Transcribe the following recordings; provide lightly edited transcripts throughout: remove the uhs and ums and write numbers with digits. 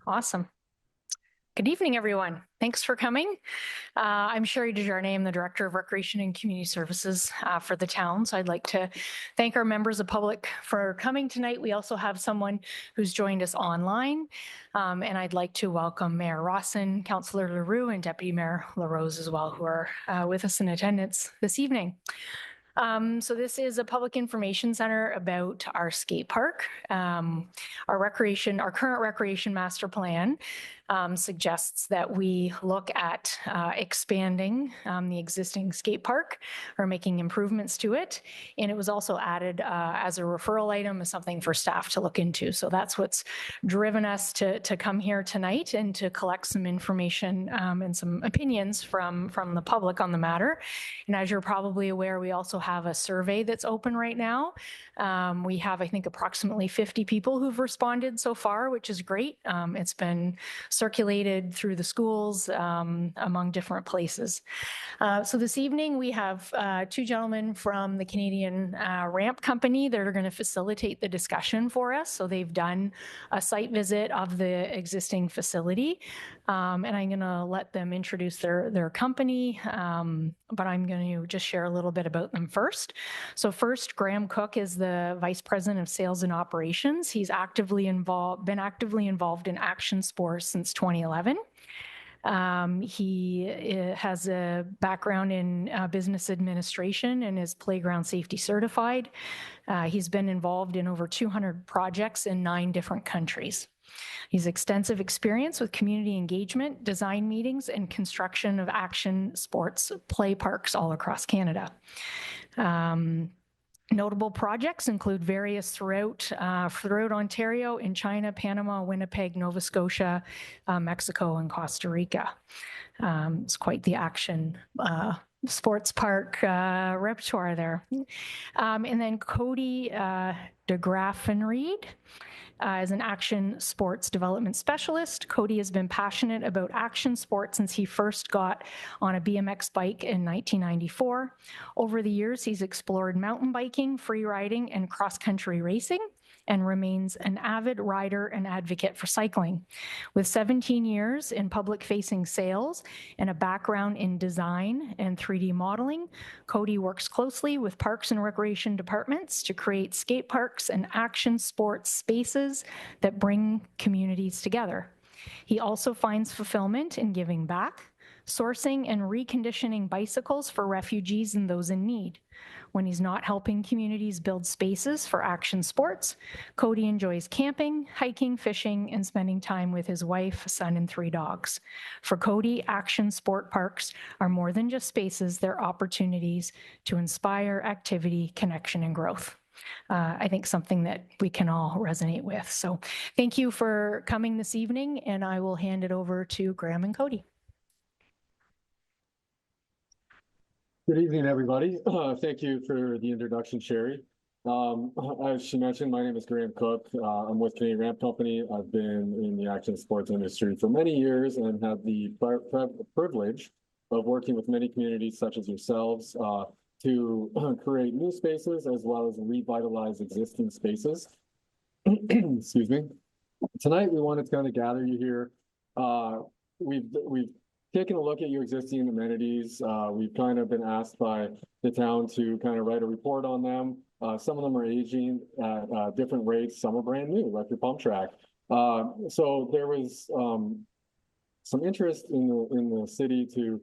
Awesome. Good evening, everyone. Thanks for coming. I'm Sherry Desjardins. I'm the Director of Recreation and Community Services for the town. So I'd like to thank our members of public for coming tonight. We also have someone who's joined us online. And I'd like to welcome Mayor Rawson, Councillor Leroux, and Deputy Mayor LaRose as well, who are with us in attendance this evening. So this is a public information center about our skate park. Our current recreation master plan suggests that we look at expanding the existing skate park or making improvements to it. And it was also added as a referral item as something for staff to look into. So that's what's driven us to come here tonight and to collect some information and some opinions from the public on the matter. And as you're probably aware, we also have a survey that's open right now. We have, I think, approximately 50 people who've responded so far, which is great. It's been circulated through the schools among different places. So this evening we have two gentlemen from the Canadian Ramp Company that are going to facilitate the discussion for us. So they've done a site visit of the existing facility, and I'm going to let them introduce their company, but I'm going to just share a little bit about them first. So first, Graham Cook is the Vice President of Sales and Operations. He's been actively involved in action sports since 2011. He has a background in business administration and is playground safety certified. He's been involved in over 200 projects in 9 different countries. He's extensive experience with community engagement, design meetings, and construction of action sports play parks all across Canada. Notable projects include various throughout Ontario, in China, Panama, Winnipeg, Nova Scotia, Mexico, and Costa Rica. It's quite the action sports park repertoire there. And then Cody DeGraffenried is an action sports development specialist. Cody has been passionate about action sports since he first got on a BMX bike in 1994. Over the years, he's explored mountain biking, free riding, and cross-country racing, and remains an avid rider and advocate for cycling. With 17 years in public-facing sales and a background in design and 3D modeling, Cody works closely with parks and recreation departments to create skate parks and action sports spaces that bring communities together. He also finds fulfillment in giving back, sourcing and reconditioning bicycles for refugees and those in need. When he's not helping communities build spaces for action sports, Cody enjoys camping, hiking, fishing, and spending time with his wife, son, and 3 dogs. For Cody, action sport parks are more than just spaces, they're opportunities to inspire activity, connection, and growth. I think something that we can all resonate with. So thank you for coming this evening, and I will hand it over to Graham and Cody. Good evening, everybody. Thank you for the introduction, Sherry. As she mentioned, my name is Graham Cook. I'm with Canadian Ramp Company. I've been in the action sports industry for many years and have the privilege of working with many communities such as yourselves to create new spaces as well as revitalize existing spaces. Excuse me. Tonight, we wanted to kind of gather you here. We've taking a look at your existing amenities. We've kind of been asked by the town to kind of write a report on them. Some of them are aging at different rates. Some are brand new, like your pump track. So there was some interest in the city to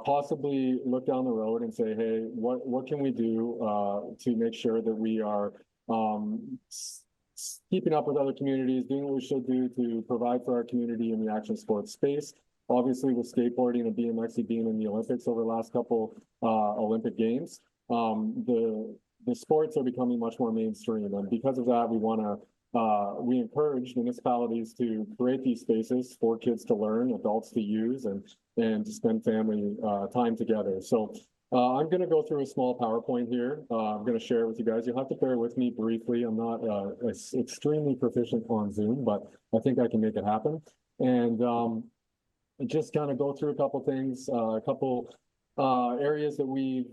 possibly look down the road and say, hey, what can we do to make sure that we are keeping up with other communities, doing what we should do to provide for our community in the action sports space. Obviously, with skateboarding and BMX being in the Olympics over the last couple Olympic Games, the sports are becoming much more mainstream, and because of that, we encourage municipalities to create these spaces for kids to learn, adults to use, and to spend family time together. So I'm going to go through a small PowerPoint here. I'm going to share it with you guys. You'll have to bear with me briefly. I'm not extremely proficient on Zoom, but I think I can make it happen. And just kind of go through a couple things, a couple areas that we've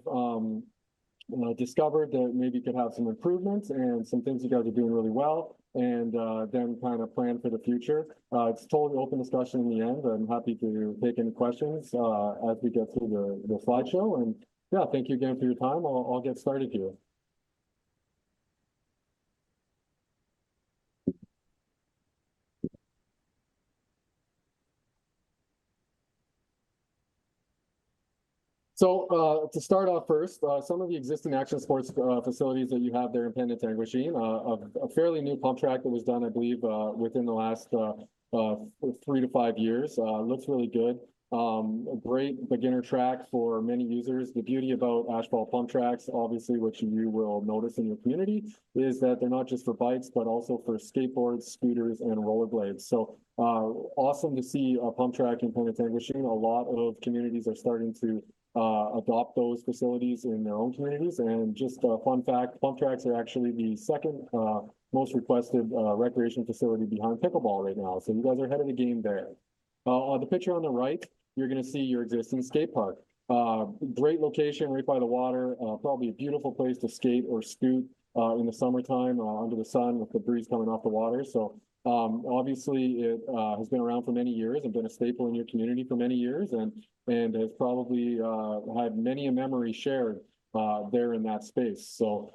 discovered that maybe could have some improvements, and some things you guys are doing really well, and then kind of plan for the future. It's totally open discussion in the end. I'm happy to take any questions as we get through the slideshow. And yeah, thank you again for your time. I'll get started here. So to start off first, some of the existing action sports facilities that you have there in Penetanguishene, a fairly new pump track that was done, I believe, within the last 3 to 5 years. Looks really good. A great beginner track for many users. The beauty about asphalt pump tracks, obviously, which you will notice in your community, is that they're not just for bikes, but also for skateboards, scooters, and rollerblades. So awesome to see a pump track in Penetanguishene. A lot of communities are starting to adopt those facilities in their own communities. And just a fun fact, pump tracks are actually the second most requested recreation facility behind pickleball right now. So you guys are ahead of the game there. On the picture on the right, you're going to see your existing skate park. Great location right by the water, probably a beautiful place to skate or scoot in the summertime under the sun with the breeze coming off the water. So obviously it has been around for many years and been a staple in your community for many years, and has probably had many a memory shared there in that space. So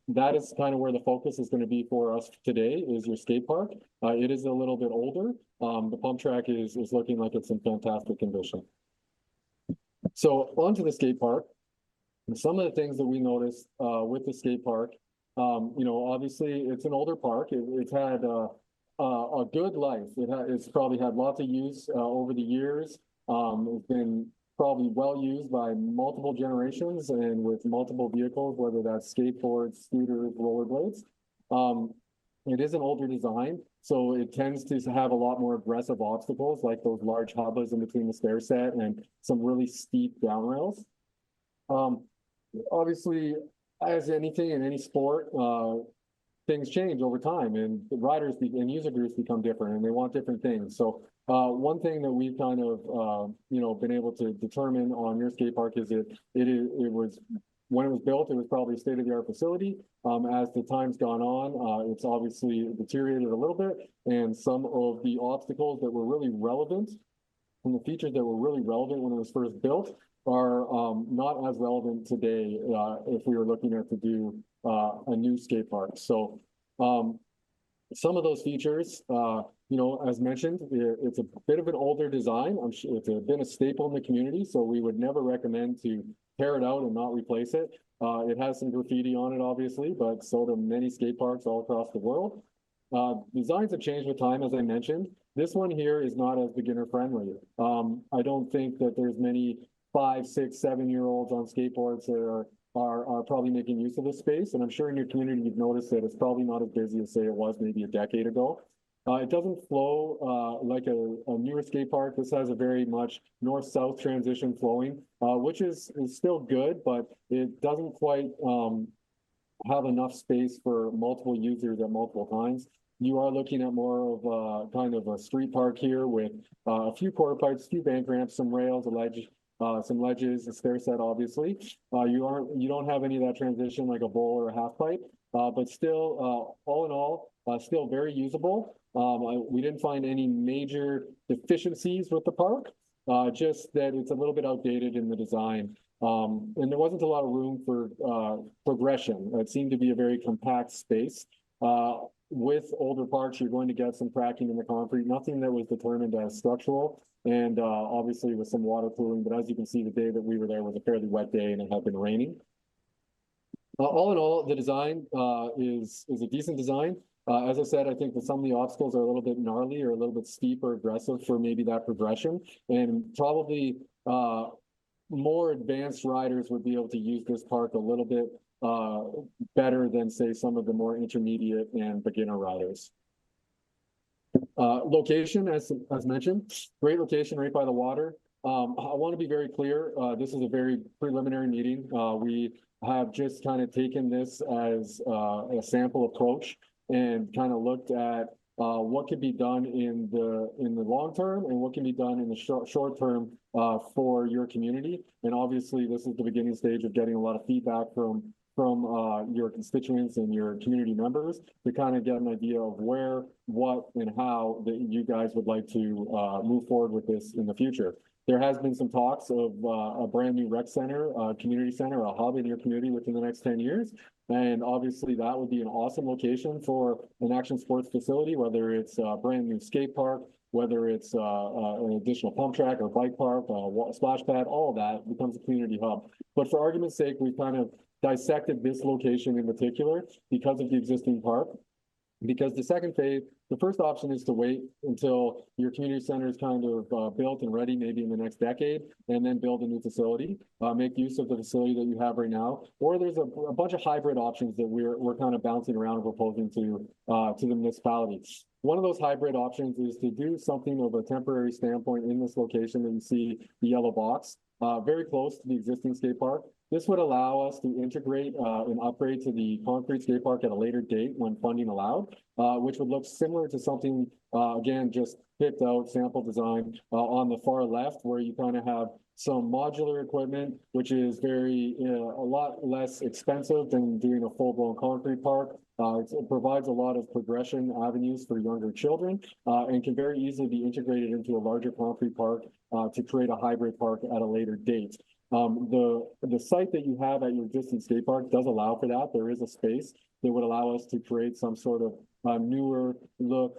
that is kind of where the focus is going to be for us today, is your skate park. It is a little bit older. The pump track is looking like it's in fantastic condition. So onto the skate park. And some of the things that we noticed with the skate park, obviously it's an older park. It's had a good life. It's probably had lots of use over the years. It's been probably well used by multiple generations and with multiple vehicles, whether that's skateboards, scooters, rollerblades. It is an older design, so it tends to have a lot more aggressive obstacles, like those large hubbas in between the stair set and some really steep down rails. Obviously, as anything in any sport, things change over time, and the riders and user groups become different, and they want different things. So one thing that we've kind of been able to determine on your skate park is it was, when it was built, it was probably a state-of-the-art facility. As the time's gone on, it's obviously deteriorated a little bit, and some of the obstacles that were really relevant and the features that were really relevant when it was first built are not as relevant today if we were looking at to do a new skate park. So some of those features, as mentioned, it's a bit of an older design. I'm sure it's been a staple in the community, so we would never recommend to tear it out and not replace it. It has some graffiti on it, obviously, but so do many skate parks all across the world. Designs have changed with time, as I mentioned. This one here is not as beginner friendly. I don't think that there's many 5, 6, 7-year-olds on skateboards that are probably making use of this space. And I'm sure in your community you've noticed that it's probably not as busy as, say, it was maybe a decade ago. It doesn't flow like a newer skate park. This has a very much north-south transition flowing, which is still good, but it doesn't quite have enough space for multiple users at multiple times. You are looking at more of kind of a street park here with a few quarter pipes, a few bank ramps, some rails, a ledge, some ledges, a stair set, obviously. You don't have any of that transition like a bowl or a half pipe, but still, all in all, still very usable. We didn't find any major deficiencies with the park, just that it's a little bit outdated in the design. And there wasn't a lot of room for progression. It seemed to be a very compact space. With older parks, you're going to get some cracking in the concrete, nothing that was determined as structural, and obviously with some water pooling. But as you can see, the day that we were there was a fairly wet day and it had been raining. All in all, the design is a decent design. As I said, I think that some of the obstacles are a little bit gnarly or a little bit steep or aggressive for maybe that progression, and probably more advanced riders would be able to use this park a little bit better than, say, some of the more intermediate and beginner riders. Location, as mentioned, great location right by the water. I want to be very clear. This is a very preliminary meeting. We have just kind of taken this as a sample approach and kind of looked at what could be done in the long term and what can be done in the short term for your community. And obviously, this is the beginning stage of getting a lot of feedback from from your constituents and your community members to kind of get an idea of where, what, and how that you guys would like to move forward with this in the future. There has been some talks of a brand new rec center, community center, a hub in your community within the next 10 years. And obviously that would be an awesome location for an action sports facility, whether it's a brand new skate park, whether it's an additional pump track or bike park, splash pad, all of that becomes a community hub. But for argument's sake, we've kind of dissected this location in particular because of the existing park. Because the second phase, the first option is to wait until your community center is kind of built and ready, maybe in the next decade, and then build a new facility, make use of the facility that you have right now. Or there's a bunch of hybrid options that we're kind of bouncing around and proposing to the municipality. One of those hybrid options is to do something of a temporary standpoint in this location that you see the yellow box, very close to the existing skate park. This would allow us to integrate and upgrade to the concrete skate park at a later date when funding allowed, which would look similar to something, again, just picked out sample design on the far left, where you kind of have some modular equipment, which is a lot less expensive than doing a full-blown concrete park. It provides a lot of progression avenues for younger children and can very easily be integrated into a larger concrete park to create a hybrid park at a later date. The site that you have at your existing skate park does allow for that. There is a space that would allow us to create some sort of newer look,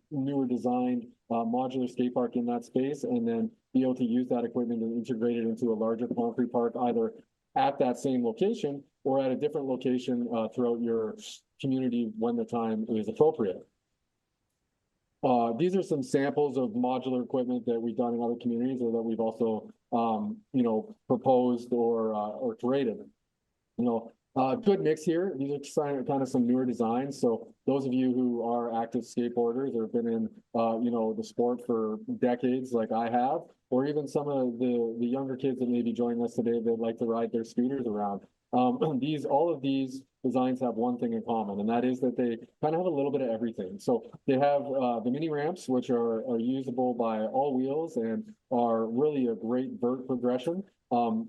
newer designed modular skate park in that space, and then be able to use that equipment and integrate it into a larger concrete park, either at that same location or at a different location throughout your community when the time is appropriate. These are some samples of modular equipment that we've done in other communities or that we've also, proposed or created. Good mix here. These are kind of some newer designs. So those of you who are active skateboarders or have been in, the sport for decades, like I have, or even some of the younger kids that may be joining us today that like to ride their scooters around. All of these designs have one thing in common, and that is that they kind of have a little bit of everything. So they have the mini ramps, which are usable by all wheels and are really a great vert progression. In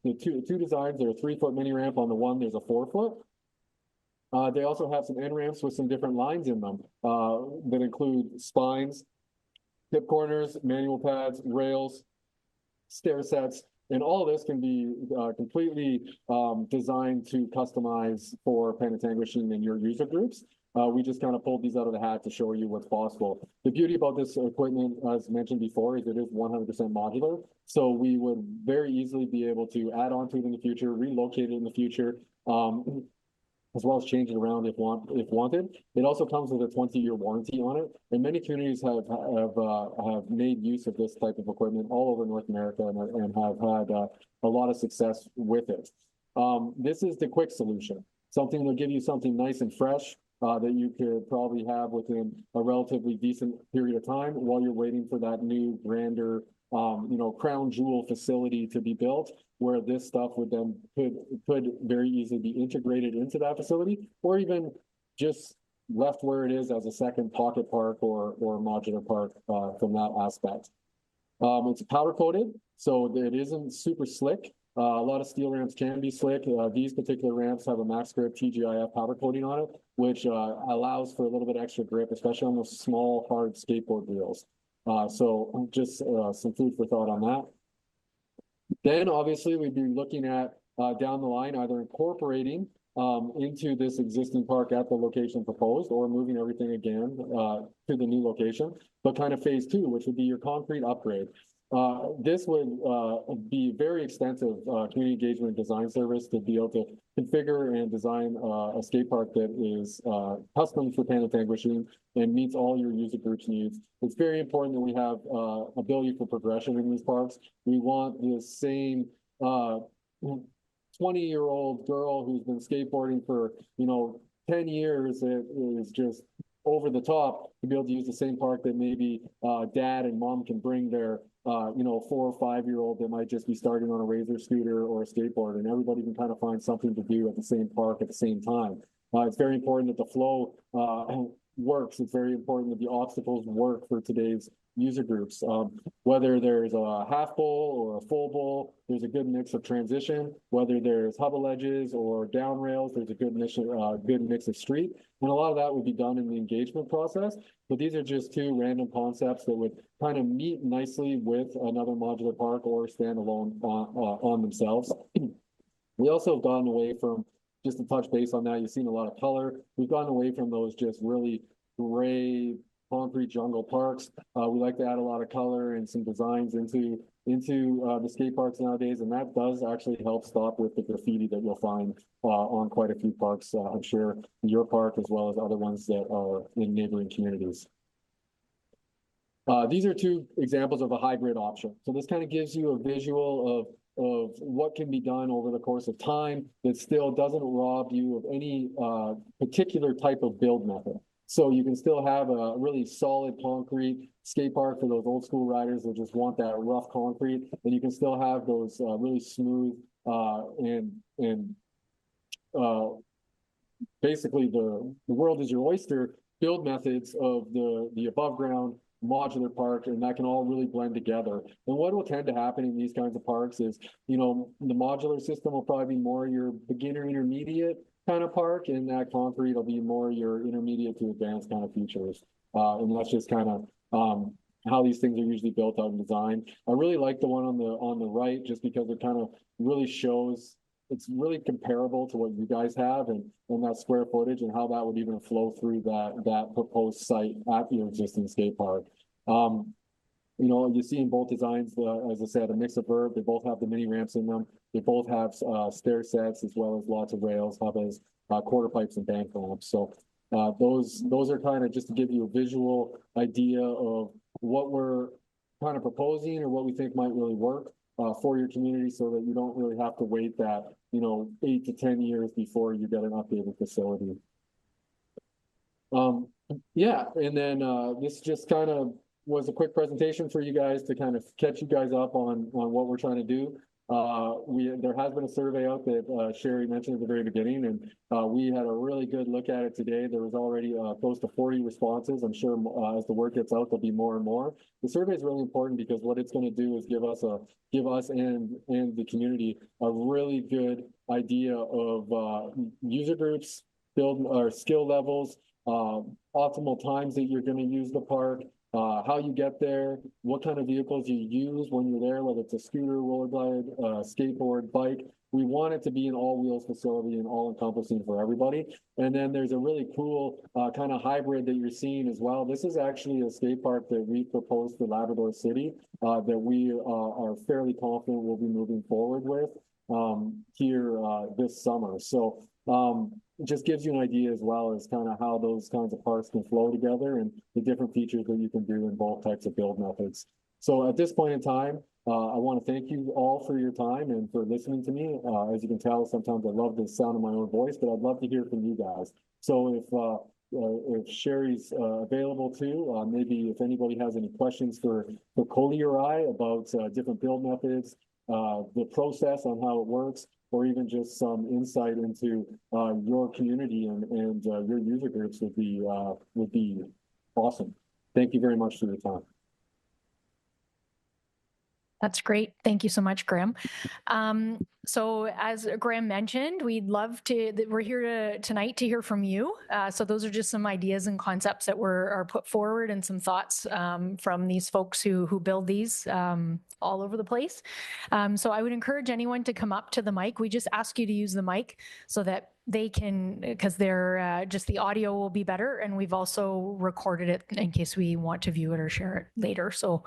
the two designs, there are a 3-foot mini ramp. On the one, there's a 4-foot. They also have some end ramps with some different lines in them that include spines, hip corners, manual pads, rails, stair sets. And all of this can be completely designed to customize for Penetanguishene and your user groups. We just kind of pulled these out of the hat to show you what's possible. The beauty about this equipment, as mentioned before, is it is 100% modular. So we would very easily be able to add on to it in the future, relocate it in the future, as well as change it around if wanted. It also comes with a 20-year warranty on it, and many communities have made use of this type of equipment all over North America and have had a lot of success with it. This is the quick solution, something that'll give you something nice and fresh that you could probably have within a relatively decent period of time while you're waiting for that new, grander, crown jewel facility to be built, where this stuff would then could very easily be integrated into that facility, or even just left where it is as a second pocket park or modular park from that aspect. It's powder coated, so it isn't super slick. A lot of steel ramps can be slick. These particular ramps have a max grip TGIF powder coating on it, which allows for a little bit extra grip, especially on those small, hard skateboard wheels. So just some food for thought on that. Then obviously we'd be looking at down the line, either incorporating into this existing park at the location proposed, or moving everything again to the new location, but kind of phase 2, which would be your concrete upgrade. This would be very extensive community engagement design service to be able to configure and design a skate park that is custom for Penetanguishene and meets all your user group's needs. It's very important that we have ability for progression in these parks. We want the same 20-year-old girl who's been skateboarding for 10 years that is just over the top to be able to use the same park that maybe dad and mom can bring their 4 or 5-year-old that might just be starting on a Razor scooter or a skateboard, and everybody can kind of find something to do at the same park at the same time. It's very important that the flow works. It's very important that the obstacles work for today's user groups. Whether there's a half bowl or a full bowl, there's a good mix of transition. Whether there's hubble edges or down rails, there's a good mix of street. And a lot of that would be done in the engagement process. But these are just two random concepts that would kind of meet nicely with another modular park or stand alone on themselves. We also have gotten away from, just to touch base on that, you've seen a lot of color. We've gotten away from those just really gray concrete jungle parks. We like to add a lot of color and some designs into the skate parks nowadays, and that does actually help stop with the graffiti that you'll find on quite a few parks. I'm sure your park as well as other ones that are in neighboring communities. These are two examples of a hybrid option. So this kind of gives you a visual of what can be done over the course of time that still doesn't rob you of any particular type of build method. So you can still have a really solid concrete skate park for those old school riders that just want that rough concrete, and you can still have those really smooth and basically the world is your oyster build methods of the above ground modular park, and that can all really blend together. And what will tend to happen in these kinds of parks is, the modular system will probably be more your beginner intermediate kind of park, and that concrete will be more your intermediate to advanced kind of features. And that's just kind of how these things are usually built out and designed. I really like the one on the right, just because it kind of really shows it's really comparable to what you guys have and that square footage and how that would even flow through that proposed site at your existing skate park. You see in both designs, as I said, a mix of verb. They both have the mini ramps in them. They both have stair sets as well as lots of rails, hubbles, quarter pipes, and bank ramps. So those are kind of just to give you a visual idea of what we're kind of proposing or what we think might really work for your community, so that you don't really have to wait that 8 to 10 years before you get an updated facility. Yeah, and then this just kind of was a quick presentation for you guys to kind of catch you guys up on what we're trying to do. There has been a survey out that Sherry mentioned at the very beginning, and we had a really good look at it today. There was already close to 40 responses. I'm sure as the word gets out, there'll be more and more. The survey is really important because what it's going to do is give us and the community a really good idea of user groups, build or skill levels, optimal times that you're going to use the park, how you get there, what kind of vehicles you use when you're there, whether it's a scooter, rollerblade, skateboard, bike. We want it to be an all-wheels facility and all-encompassing for everybody. And then there's a really cool kind of hybrid that you're seeing as well. This is actually a skate park that we proposed for Labrador City that we are fairly confident we'll be moving forward with here this summer. So it just gives you an idea as well as kind of how those kinds of parks can flow together and the different features that you can do in both types of build methods. So at this point in time, I want to thank you all for your time and for listening to me. As you can tell, sometimes I love the sound of my own voice, but I'd love to hear from you guys. So if Sherry's available too, maybe if anybody has any questions for Cody or I about different build methods, the process on how it works, or even just some insight into your community and your user groups would be awesome. Thank you very much for your time. That's great. Thank you so much, Graham. So as Graham mentioned, we'd love to, we're here tonight to hear from you. So those are just some ideas and concepts that are put forward and some thoughts from these folks who build these all over the place. So I would encourage anyone to come up to the mic. We just ask you to use the mic so that they can, because they're just the audio will be better. And we've also recorded it in case we want to view it or share it later. So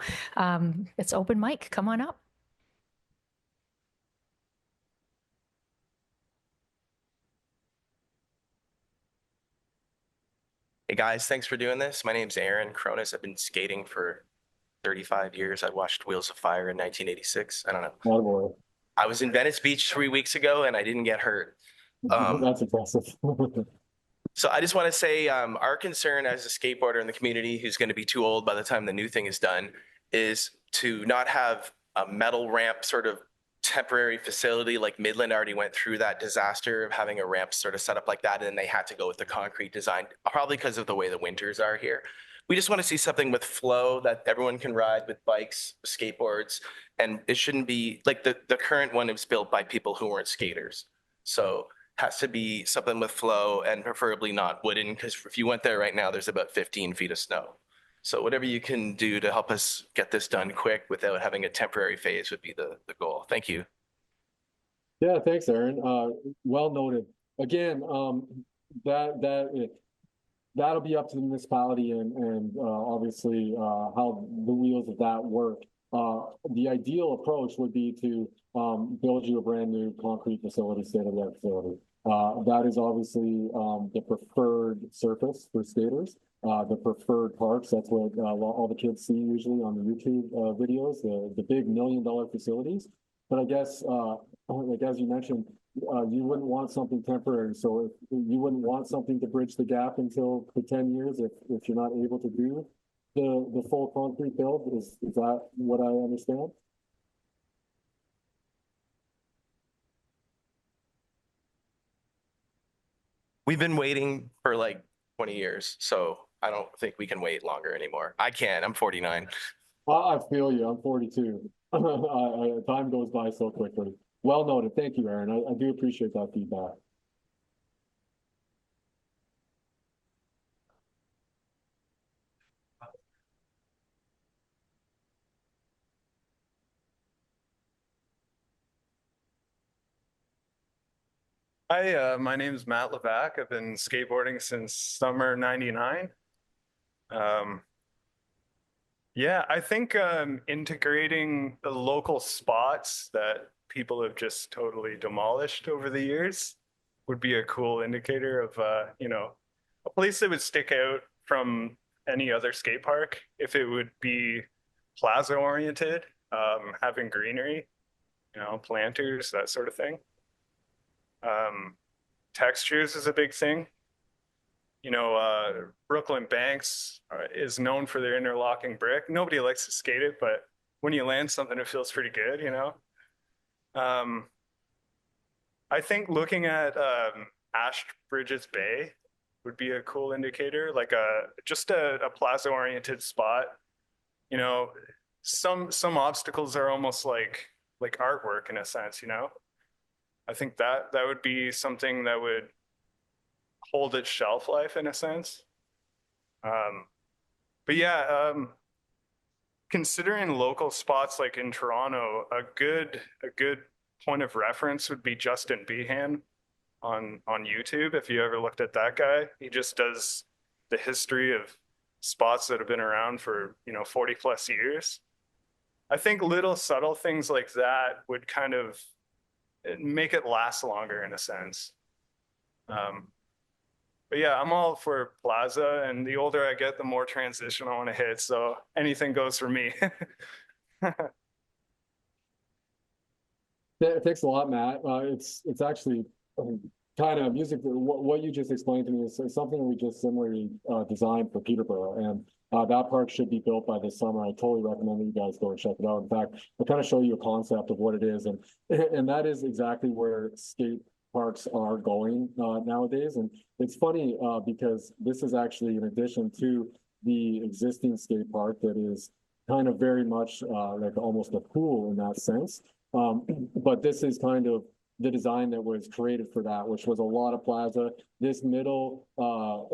it's open mic. Come on up. Hey guys, thanks for doing this. My name's Aaron Cronus. I've been skating for 35 years. I watched Wheels of Fire in 1986. I don't know. Oh, boy. I was in Venice Beach 3 weeks ago and I didn't get hurt. That's impressive. So I just want to say our concern as a skateboarder in the community who's going to be too old by the time the new thing is done is to not have a metal ramp sort of temporary facility. Like Midland already went through that disaster of having a ramp sort of set up like that, and then they had to go with the concrete design, probably because of the way the winters are here. We just want to see something with flow that everyone can ride with bikes, skateboards, and it shouldn't be like the current one was built by people who weren't skaters. So has to be something with flow and preferably not wooden, because if you went there right now, there's about 15 feet of snow. So whatever you can do to help us get this done quick without having a temporary phase would be the goal. Thank you. Yeah, thanks, Aaron. Well noted. Again, that'll be up to the municipality and obviously how the wheels of that work. The ideal approach would be to build you a brand new concrete facility, state-of-the-art facility. That is obviously the preferred surface for skaters, the preferred parks. That's what all the kids see usually on the YouTube videos, the big $1 million facilities. But I guess, like as you mentioned, you wouldn't want something temporary. So if you wouldn't want something to bridge the gap until the 10 years, if you're not able to do the full concrete build, is that what I understand? We've been waiting for like 20 years, so I don't think we can wait longer anymore. I can't. I'm 49. I feel you. I'm 42. Time goes by so quickly. Well noted. Thank you, Aaron. I do appreciate that feedback. Hi, my name is Matt Levac. I've been skateboarding since summer '99. Yeah, I think integrating the local spots that people have just totally demolished over the years would be a cool indicator of, a place that would stick out from any other skate park if it would be plaza oriented, having greenery, planters, that sort of thing. Textures is a big thing. Brooklyn Banks is known for their interlocking brick. Nobody likes to skate it, but when you land something, it feels pretty good, I think looking at Ashbridges Bay would be a cool indicator, like just a plaza-oriented spot. Some obstacles are almost like artwork in a sense, I think that would be something that would hold its shelf life in a sense. But yeah, considering local spots like in Toronto, a good point of reference would be Justin Behan on YouTube. If you ever looked at that guy, he just does the history of spots that have been around for 40 plus years. I think little subtle things like that would kind of make it last longer in a sense. But yeah, I'm all for plaza, and the older I get, the more transition I want to hit. So anything goes for me. Thanks a lot, Matt. It's actually kind of music. What you just explained to me is something we just similarly designed for Peterborough, and that park should be built by this summer. I totally recommend that you guys go and check it out. In fact, I'll kind of show you a concept of what it is, and that is exactly where skate parks are going nowadays. And it's funny because this is actually in addition to the existing skate park that is kind of very much like almost a pool in that sense. But this is kind of the design that was created for that, which was a lot of plaza. This middle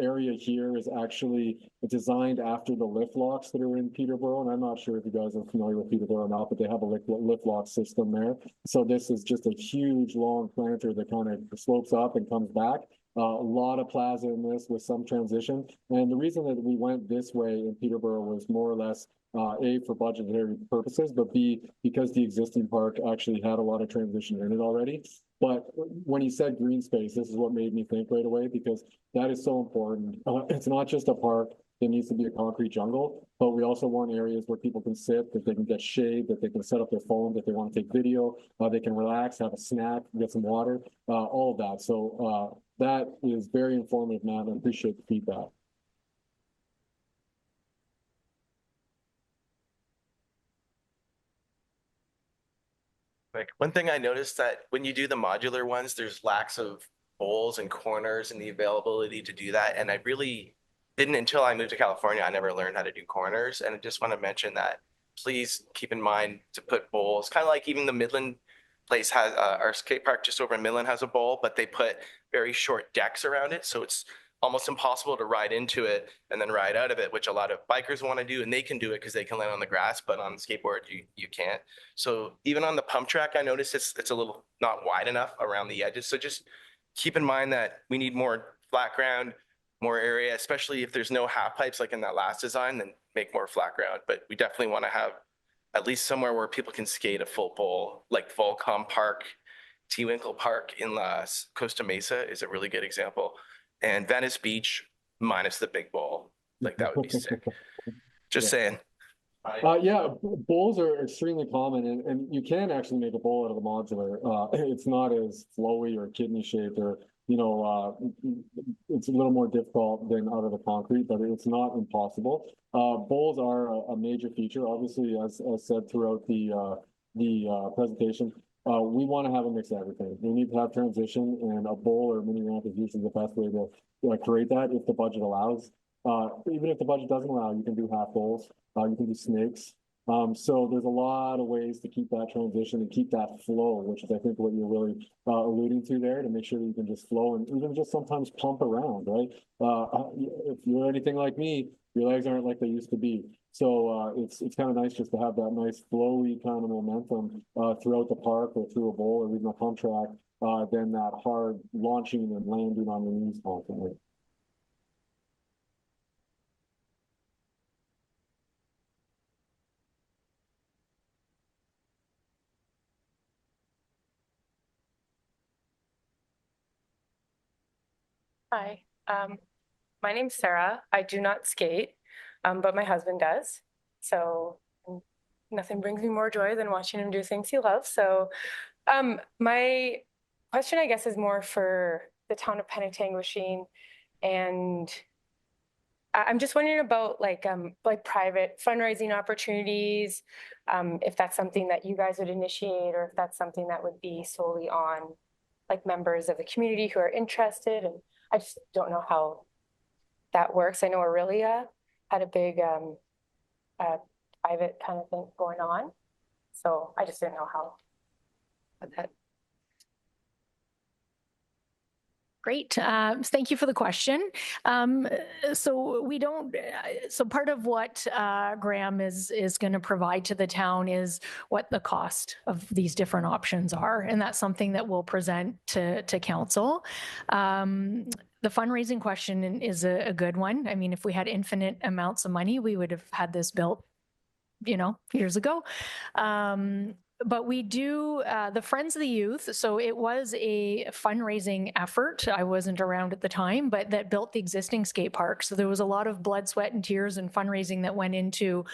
area here is actually designed after the lift locks that are in Peterborough. And I'm not sure if you guys are familiar with Peterborough or not, but they have a lift lock system there. So this is just a huge long planter that kind of slopes up and comes back. A lot of plaza in this with some transition. And the reason that we went this way in Peterborough was more or less A, for budgetary purposes, but B, because the existing park actually had a lot of transition in it already. But when he said green space, this is what made me think right away, because that is so important. It's not just a park that needs to be a concrete jungle, but we also want areas where people can sit, that they can get shade, that they can set up their phone, that they want to take video, they can relax, have a snack, get some water, all of that. So that is very informative, Matt. I appreciate the feedback. Like one thing I noticed that when you do the modular ones, there's lacks of bowls and corners and the availability to do that. And I really didn't until I moved to California. I never learned how to do corners. And I just want to mention that please keep in mind to put bowls, kind of like even the Midland place has, our skate park just over in Midland has a bowl, but they put very short decks around it. So it's almost impossible to ride into it and then ride out of it, which a lot of bikers want to do. And they can do it because they can land on the grass, but on skateboard, you can't. So even on the pump track, I noticed it's a little not wide enough around the edges. So just keep in mind that we need more flat ground, more area, especially if there's no half pipes like in that last design, then make more flat ground. But we definitely want to have at least somewhere where people can skate a full bowl, like Volcom Park, T-Winkle Park in Costa Mesa is a really good example. And Venice Beach minus the big bowl. Like that would be sick. Just saying. Yeah, bowls are extremely common, and you can actually make a bowl out of the modular. It's not as flowy or kidney shaped, or it's a little more difficult than out of the concrete, but it's not impossible. Bowls are a major feature, obviously, as said throughout the presentation. We want to have a mix of everything. We need to have transition, and a bowl or mini ramp is usually the best way to create that if the budget allows. Even if the budget doesn't allow, you can do half bowls. You can do snakes. So there's a lot of ways to keep that transition and keep that flow, which is I think what you're really alluding to there, to make sure that you can just flow and even just sometimes pump around, right? If you're anything like me, your legs aren't like they used to be. So it's kind of nice just to have that nice flowy kind of momentum throughout the park or through a bowl or even a pump track, than that hard launching and landing on your knees constantly. Hi, my name's Sarah. I do not skate, but my husband does. So nothing brings me more joy than watching him do things he loves. So my question, I guess, is more for the town of Penetanguishene, and I'm just wondering about like private fundraising opportunities, if that's something that you guys would initiate, or if that's something that would be solely on like members of the community who are interested. And I just don't know how that works. I know Aurelia had a big private kind of thing going on. So I just didn't know how that. Great. Thank you for the question. So we don't, so part of what Graham is going to provide to the town is what the cost of these different options are. And that's something that we'll present to council. The fundraising question is a good one. I mean, if we had infinite amounts of money, we would have had this built, years ago. But we do the Friends of the Youth. So it was a fundraising effort. I wasn't around at the time, but that built the existing skate park. So there was a lot of blood, sweat, and tears and fundraising that went into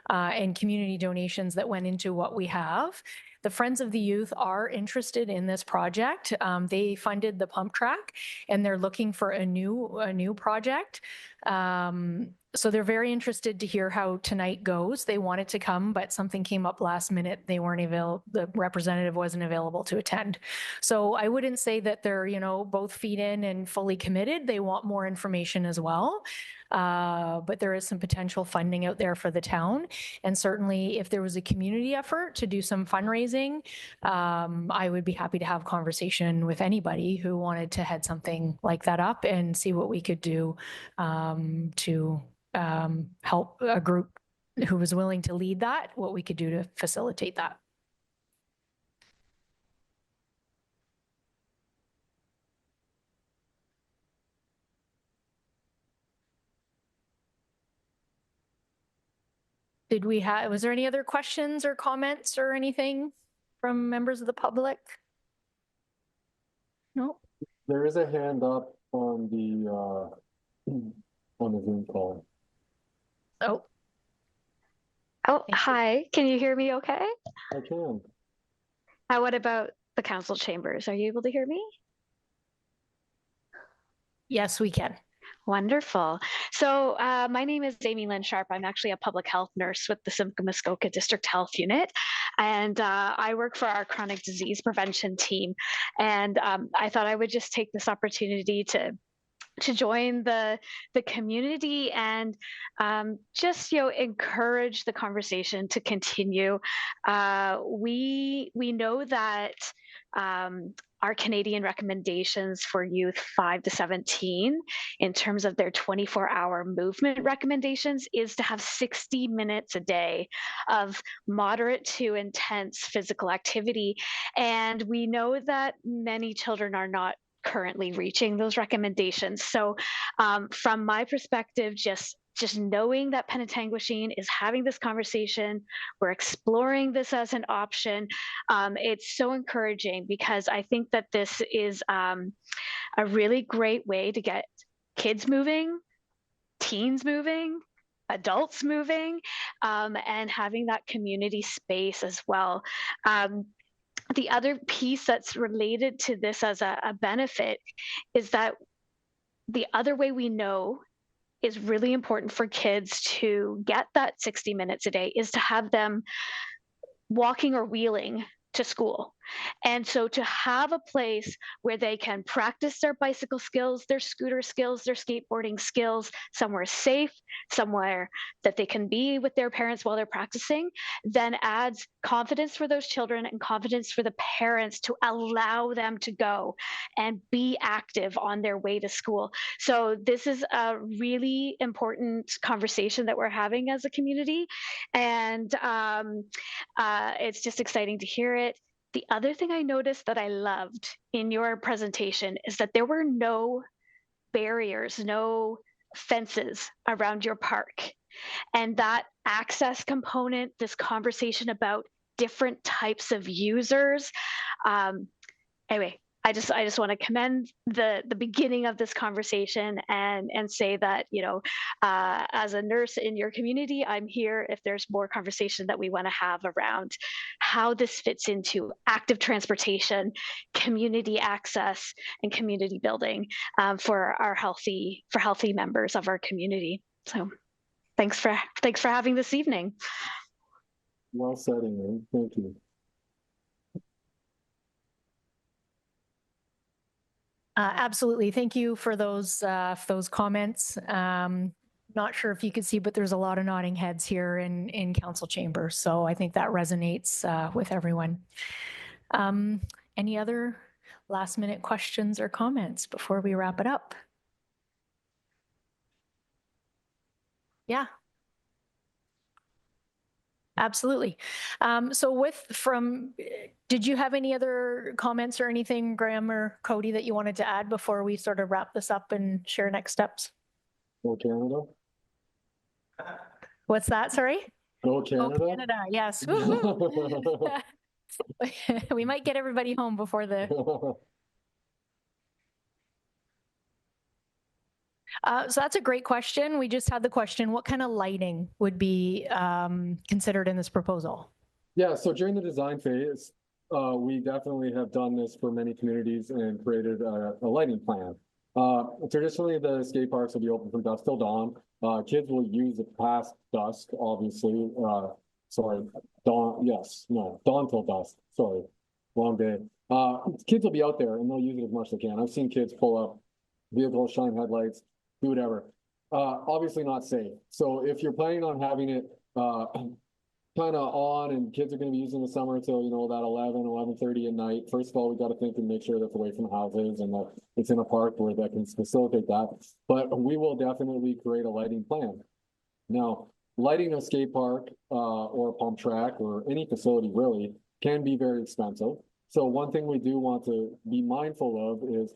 and community donations that went into what we have. The Friends of the Youth are interested in this project. They funded the pump track, and they're looking for a new project. So they're very interested to hear how tonight goes. They wanted to come, but something came up last minute. They weren't available. The representative wasn't available to attend. So I wouldn't say that they're, both feet in and fully committed. They want more information as well. But there is some potential funding out there for the town. And certainly if there was a community effort to do some fundraising, I would be happy to have conversation with anybody who wanted to head something like that up and see what we could do to help a group who was willing to lead that, what we could do to facilitate that. Was there any other questions or comments or anything from members of the public? No? There is a hand up on the Zoom call. Oh. Oh, Thank you. hi. Can you hear me okay? I can. What about the council chambers? Are you able to hear me? Yes, we can. Wonderful. So my name is Amy Lynn Sharp. I'm actually a public health nurse with the Simcoe Muskoka District Health Unit. and I work for our chronic disease prevention team. And I thought I would just take this opportunity to join the community and just encourage the conversation to continue. We know that our Canadian recommendations for youth 5 to 17 in terms of their 24-hour movement recommendations is to have 60 minutes a day of moderate to intense physical activity. And we know that many children are not currently reaching those recommendations. So from my perspective, just knowing that Penetanguishene is having this conversation, we're exploring this as an option. It's so encouraging because I think that this is a really great way to get kids moving, teens moving, adults moving, and having that community space as well. The other piece that's related to this as a benefit is that the other way we know is really important for kids to get that 60 minutes a day is to have them walking or wheeling to school. And so to have a place where they can practice their bicycle skills, their scooter skills, their skateboarding skills, somewhere safe, somewhere that they can be with their parents while they're practicing, then adds confidence for those children and confidence for the parents to allow them to go and be active on their way to school. So this is a really important conversation that we're having as a community. And it's just exciting to hear it. The other thing I noticed that I loved in your presentation is that there were no barriers, no fences around your park. And that access component, this conversation about different types of users. Anyway, I just want to commend the beginning of this conversation and say that, as a nurse in your community, I'm here if there's more conversation that we want to have around how this fits into active transportation, community access, and community building for healthy members of our community. So thanks for having this evening. Well said, Ingrid. Thank you. Absolutely. Thank you for those comments. Not sure if you could see, but there's a lot of nodding heads here in council chambers. So I think that resonates with everyone. Any other last minute questions or comments before we wrap it up? Yeah. Absolutely. Did you have any other comments or anything, Graham or Cody, that you wanted to add before we sort of wrap this up and share next steps? Go Canada. What's that? Sorry? Go Canada. Go Canada. Yes. We might get everybody home before the. So that's a great question. We just had the question, what kind of lighting would be considered in this proposal? Yeah, so during the design phase, we definitely have done this for many communities and created a lighting plan. Traditionally, the skate parks will be open from dusk till dawn. Kids will use it past dusk, obviously. Dawn till dusk. Sorry, long day. Kids will be out there and they'll use it as much as they can. I've seen kids pull up vehicles, shine headlights, do whatever. Obviously not safe. So if you're planning on having it kind of on and kids are going to be using the summer until, that 11:30 at night, first of all, we got to think and make sure that's away from houses and that it's in a park where that can facilitate that. But we will definitely create a lighting plan. Now, lighting a skate park or a pump track or any facility really can be very expensive. So one thing we do want to be mindful of is,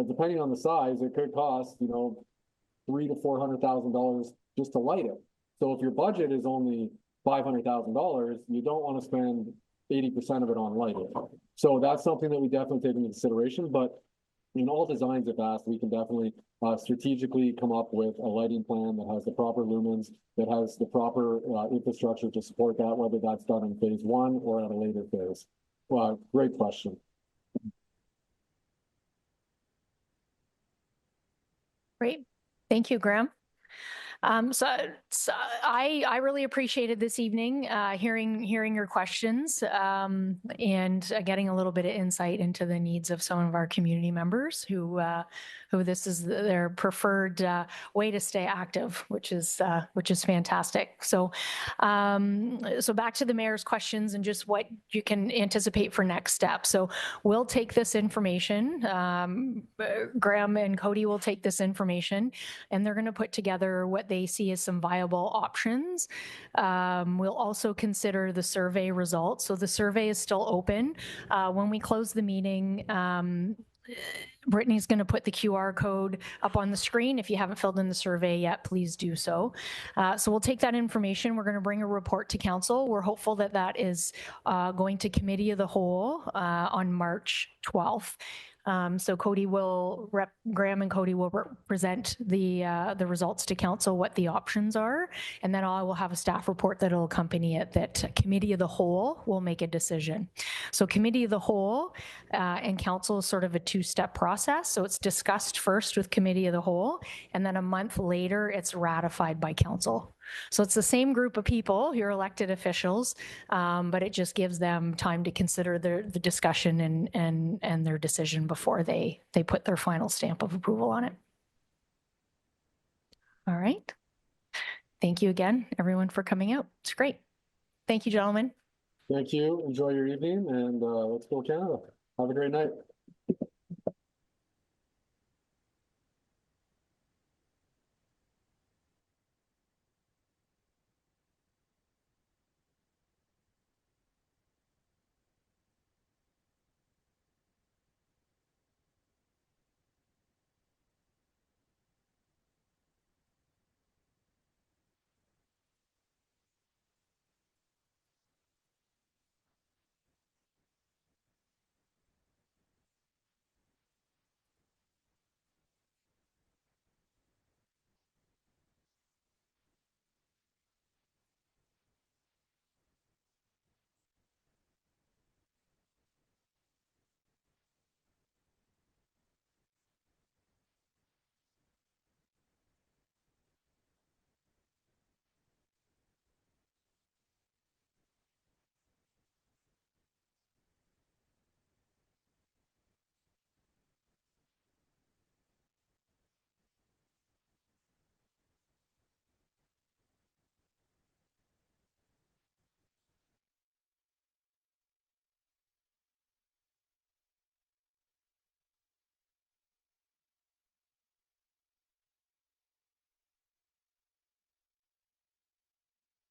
depending on the size, it could cost, $300,000 to $400,000 just to light it. So if your budget is only $500,000, you don't want to spend 80% of it on lighting. So that's something that we definitely take into consideration. But in all designs, if asked, we can definitely strategically come up with a lighting plan that has the proper lumens, that has the proper infrastructure to support that, whether that's done in phase 1 or at a later phase. Great question. Great. Thank you, Graham. So I really appreciated this evening, hearing your questions, and getting a little bit of insight into the needs of some of our community members who this is their preferred way to stay active, which is fantastic. So back to the mayor's questions and just what you can anticipate for next steps. So we'll take this information. Graham and Cody will take this information, and they're going to put together what they see as some viable options. We'll also consider the survey results. So the survey is still open. When we close the meeting, Brittany's going to put the QR code up on the screen. If you haven't filled in the survey yet, please do so. So we'll take that information. We're going to bring a report to council. We're hopeful that that is going to committee of the whole on March 12th. So Graham and Cody will present the results to council, what the options are, and then I will have a staff report that will accompany it that committee of the whole will make a decision. So committee of the whole and council is sort of a two-step process. So it's discussed first with committee of the whole, and then a month later it's ratified by council. So it's the same group of people, your elected officials, but it just gives them time to consider the discussion and their decision before they put their final stamp of approval on it. All right. Thank you again, everyone, for coming out. It's great. Thank you, gentlemen. Thank you. Enjoy your evening, and let's go Canada. Have a great night.